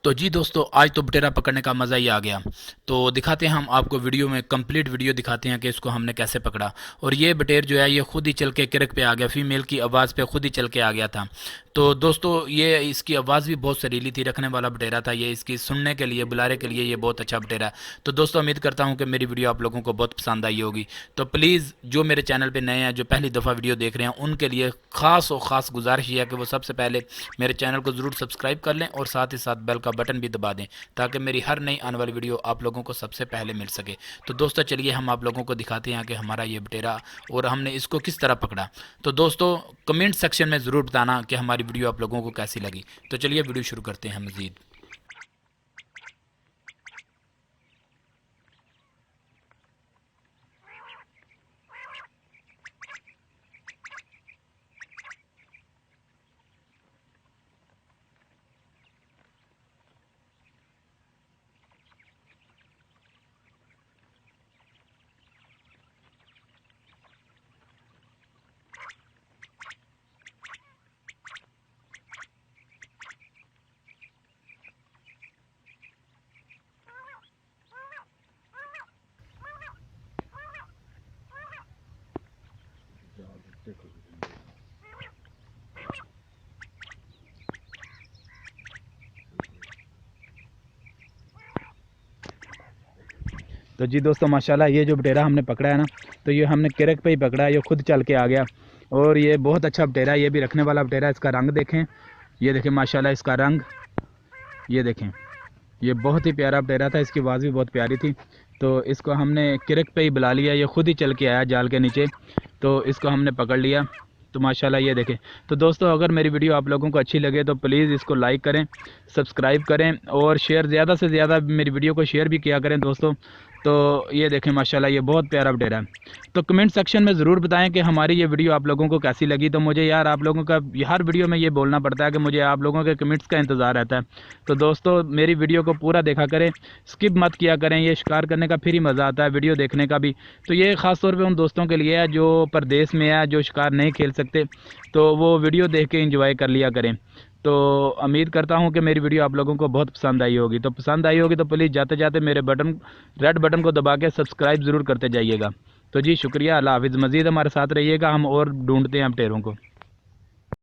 तो जी दोस्तों, आज तो बटेरा पकड़ने का मज़ा ही आ गया। तो दिखाते हैं हम आपको वीडियो में, कंप्लीट वीडियो दिखाते हैं कि इसको हमने कैसे पकड़ा। और ये बटेर जो है ये खुद ही चल के किरक पे आ गया, फीमेल की आवाज़ पे खुद ही चल के आ गया था। तो दोस्तों, ये इसकी आवाज़ भी बहुत सरीली थी, रखने वाला बटेरा था ये। इसकी सुनने के लिए, बुलारे के लिए ये बहुत अच्छा बटेरा है। तो दोस्तों, उम्मीद करता हूँ कि मेरी वीडियो आप लोगों को बहुत पसंद आई होगी। तो प्लीज़ जो मेरे चैनल पर नए हैं, जो पहली दफ़ा वीडियो देख रहे हैं, उनके लिए ख़ास और ख़ास गुजारिश है कि वो सबसे पहले मेरे चैनल को ज़रूर सब्सक्राइब कर लें और साथ ही साथ बेल का बटन भी दबा दें, ताकि मेरी हर नई आने वाली वीडियो आप लोगों को सबसे पहले मिल सके। तो दोस्तों चलिए हम आप लोगों को दिखाते हैं कि हमारा ये बटेरा और हमने इसको किस तरह पकड़ा। तो दोस्तों, कमेंट सेक्शन में ज़रूर बताना कि हमारी वीडियो आप लोगों को कैसी लगी। तो चलिए वीडियो शुरू करते हैं मज़ीद। तो जी दोस्तों, माशाल्लाह ये जो बटेरा हमने पकड़ा है ना, तो ये हमने किरक पे ही पकड़ा है। ये खुद चल के आ गया और ये बहुत अच्छा बटेरा है। ये भी रखने वाला बटेरा है। इसका रंग देखें, ये देखें माशाल्लाह इसका रंग, ये देखें। ये बहुत ही प्यारा बटेरा था, इसकी आवाज़ भी बहुत प्यारी थी। तो इसको हमने किरक पे ही बुला लिया। ये खुद ही चल के आया जाल के नीचे, तो इसको हमने पकड़ लिया। तो माशाल्लाह ये देखें। तो दोस्तों, अगर मेरी वीडियो आप लोगों को अच्छी लगे तो प्लीज़ इसको लाइक करें, सब्सक्राइब करें और शेयर, ज़्यादा से ज़्यादा मेरी वीडियो को शेयर भी किया करें दोस्तों। तो ये देखें माशाल्लाह ये बहुत प्यारा बटेरा है। तो कमेंट सेक्शन में ज़रूर बताएं कि हमारी ये वीडियो आप लोगों को कैसी लगी। तो मुझे यार आप लोगों का हर वीडियो में ये बोलना पड़ता है कि मुझे आप लोगों के कमेंट्स का इंतज़ार रहता है। तो दोस्तों, मेरी वीडियो को पूरा देखा करें, स्किप मत किया करें। ये शिकार करने का फिर ही मज़ा आता है, वीडियो देखने का भी। तो ये ख़ास तौर पे उन दोस्तों के लिए है जो परदेश में है, जो शिकार नहीं खेल सकते, तो वो वीडियो देख के एंजॉय कर लिया करें। तो उम्मीद करता हूँ कि मेरी वीडियो आप लोगों को बहुत पसंद आई होगी। तो पसंद आई होगी तो प्लीज़ जाते जाते मेरे बटन, रेड बटन को दबा के सब्सक्राइब ज़रूर करते जाइएगा। तो जी शुक्रिया, अल्लाह हाफ़िज़। मज़ीद हमारे साथ रहिएगा, हम और ढूंढते हैं हम टेरों को।